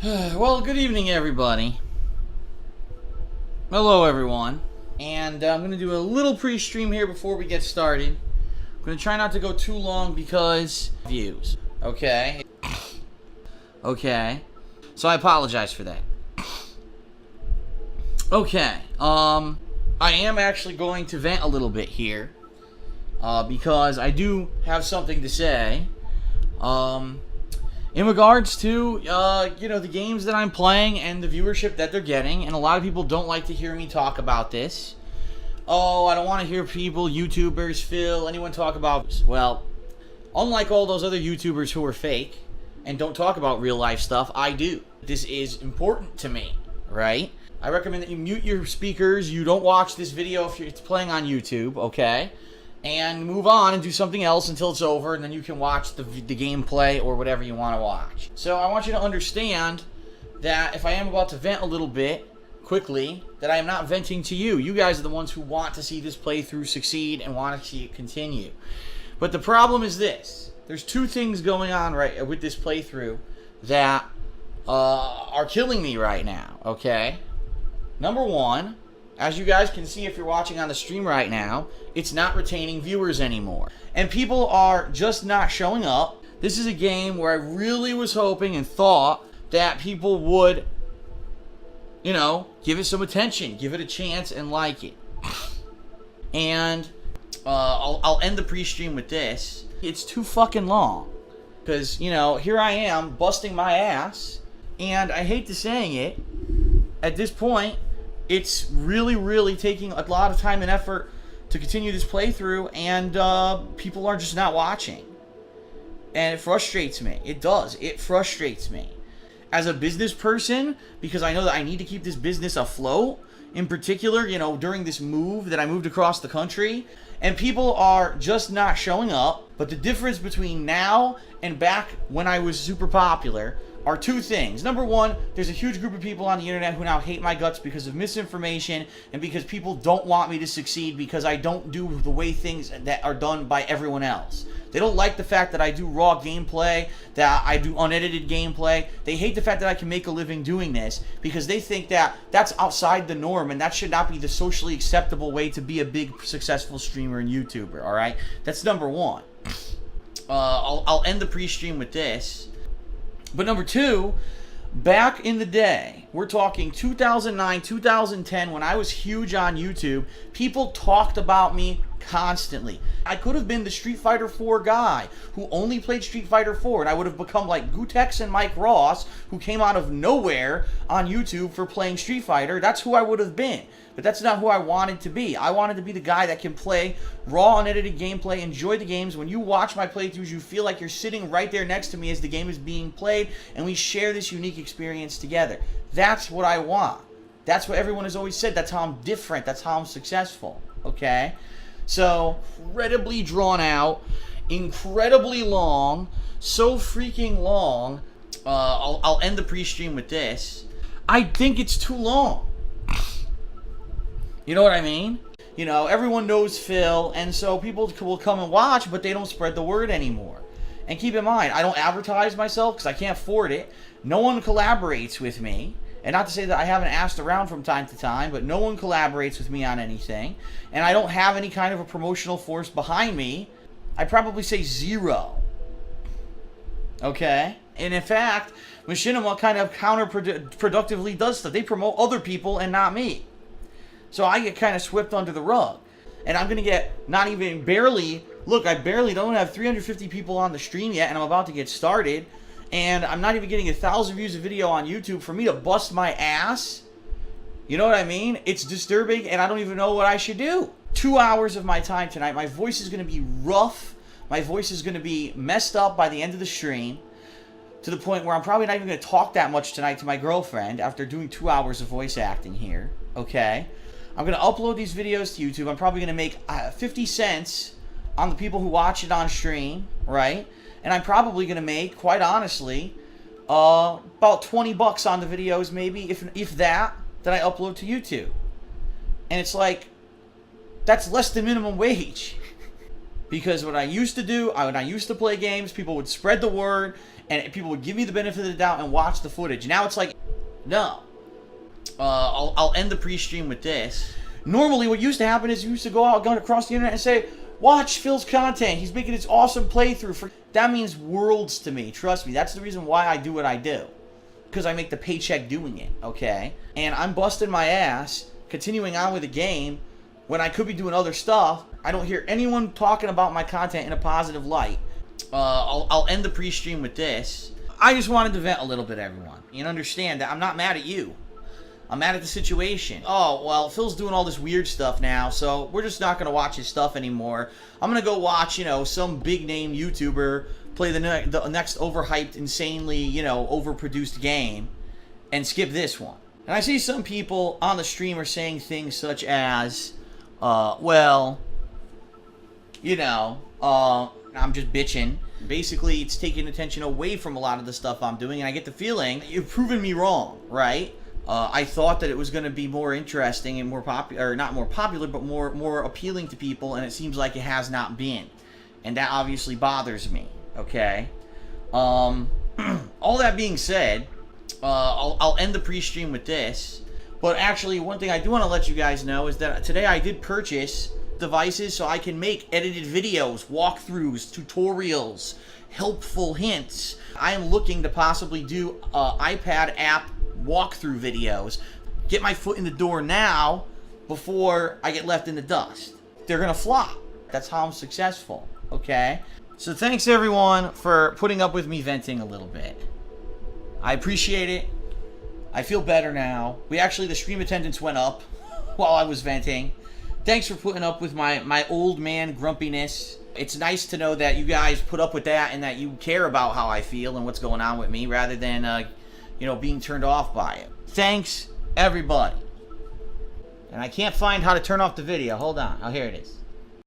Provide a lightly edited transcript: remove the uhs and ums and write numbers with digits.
Well, good evening, everybody. Hello, everyone. And I'm going to do a little pre-stream here before we get started. I'm going to try not to go too long because views. Okay? Okay. So I apologize for that. Okay. I am actually going to vent a little bit here. Because I do have something to say. In regards to, the games that I'm playing and the viewership that they're getting, and a lot of people don't like to hear me talk about this. Oh, I don't want to hear people, YouTubers, Phil, anyone talk about... Well, unlike all those other YouTubers who are fake and don't talk about real life stuff, I do. This is important to me, right? I recommend that you mute your speakers, you don't watch this video if it's playing on YouTube, okay? And move on and do something else until it's over, and then you can watch the gameplay or whatever you want to watch. So I want you to understand that if I am about to vent a little bit quickly, that I am not venting to you. You guys are the ones who want to see this playthrough succeed and want to see it continue. But the problem is this. There's two things going on right with this playthrough that are killing me right now, okay? Number one, as you guys can see if you're watching on the stream right now, it's not retaining viewers anymore. And people are just not showing up. This is a game where I really was hoping and thought that people would, give it some attention, give it a chance and like it. And I'll end the pre-stream with this. It's too fucking long. Because, here I am busting my ass. And I hate to saying it, at this point, it's really, really taking a lot of time and effort to continue this playthrough, and people are just not watching. And it frustrates me. It does. It frustrates me. As a business person, because I know that I need to keep this business afloat, in particular, during this move that I moved across the country, and people are just not showing up. But the difference between now and back when I was super popular are two things. Number one, there's a huge group of people on the internet who now hate my guts because of misinformation and because people don't want me to succeed because I don't do the way things that are done by everyone else. They don't like the fact that I do raw gameplay, that I do unedited gameplay. They hate the fact that I can make a living doing this because they think that that's outside the norm and that should not be the socially acceptable way to be a big successful streamer and YouTuber, alright? That's number one. I'll end the pre-stream with this. But number two, back in the day, we're talking 2009, 2010, when I was huge on YouTube, people talked about me constantly. I could have been the Street Fighter 4 guy who only played Street Fighter 4, and I would have become like Gutex and Mike Ross, who came out of nowhere on YouTube for playing Street Fighter. That's who I would have been. But that's not who I wanted to be. I wanted to be the guy that can play raw, unedited gameplay, enjoy the games. When you watch my playthroughs, you feel like you're sitting right there next to me as the game is being played, and we share this unique experience together. That's what I want. That's what everyone has always said. That's how I'm different. That's how I'm successful. Okay? So, incredibly drawn out, incredibly long, so freaking long. I'll end the pre-stream with this. I think it's too long. You know what I mean? Everyone knows Phil, and so people will come and watch, but they don't spread the word anymore. And keep in mind, I don't advertise myself because I can't afford it. No one collaborates with me. And not to say that I haven't asked around from time to time, but no one collaborates with me on anything. And I don't have any kind of a promotional force behind me. I'd probably say zero. Okay? And in fact, Machinima kind of counterproductively does stuff. They promote other people and not me. So I get kind of swept under the rug. And I'm going to get not even barely... Look, I barely don't have 350 people on the stream yet, and I'm about to get started. And I'm not even getting 1,000 views a video on YouTube for me to bust my ass. You know what I mean? It's disturbing, and I don't even know what I should do. 2 hours of my time tonight. My voice is going to be rough. My voice is going to be messed up by the end of the stream. To the point where I'm probably not even going to talk that much tonight to my girlfriend after doing 2 hours of voice acting here. Okay? I'm going to upload these videos to YouTube. I'm probably going to make 50 cents on the people who watch it on stream, right? And I'm probably going to make, quite honestly, about 20 bucks on the videos, maybe, if that I upload to YouTube. And it's like, that's less than minimum wage. Because what I used to do, when I used to play games, people would spread the word, and people would give me the benefit of the doubt and watch the footage. Now it's like, no. I'll end the pre-stream with this. Normally, what used to happen is you used to go out, go across the internet and say, watch Phil's content. He's making this awesome playthrough. That means worlds to me. Trust me. That's the reason why I do what I do. Because I make the paycheck doing it, okay? And I'm busting my ass, continuing on with the game, when I could be doing other stuff. I don't hear anyone talking about my content in a positive light. I'll end the pre-stream with this. I just wanted to vent a little bit, everyone. And understand that I'm not mad at you. I'm mad at the situation. Oh, well, Phil's doing all this weird stuff now, so we're just not going to watch his stuff anymore. I'm going to go watch, you know, some big-name YouTuber play the next overhyped, insanely, you know, overproduced game and skip this one. And I see some people on the stream are saying things such as, well, you know, I'm just bitching. Basically, it's taking attention away from a lot of the stuff I'm doing, and I get the feeling you've proven me wrong, right? I thought that it was going to be more interesting and more popular, or not more popular, but more appealing to people, and it seems like it has not been. And that obviously bothers me, okay? All that being said, I'll end the pre-stream with this. But actually, one thing I do want to let you guys know is that today I did purchase devices so I can make edited videos, walkthroughs, tutorials, helpful hints. I am looking to possibly do iPad app walkthrough videos. Get my foot in the door now before I get left in the dust. They're gonna flop. That's how I'm successful, okay? So thanks everyone for putting up with me venting a little bit. I appreciate it. I feel better now. The stream attendance went up while I was venting. Thanks for putting up with my old man grumpiness. It's nice to know that you guys put up with that and that you care about how I feel and what's going on with me rather than, you know, being turned off by it. Thanks, everybody. And I can't find how to turn off the video. Hold on. Oh, here it is.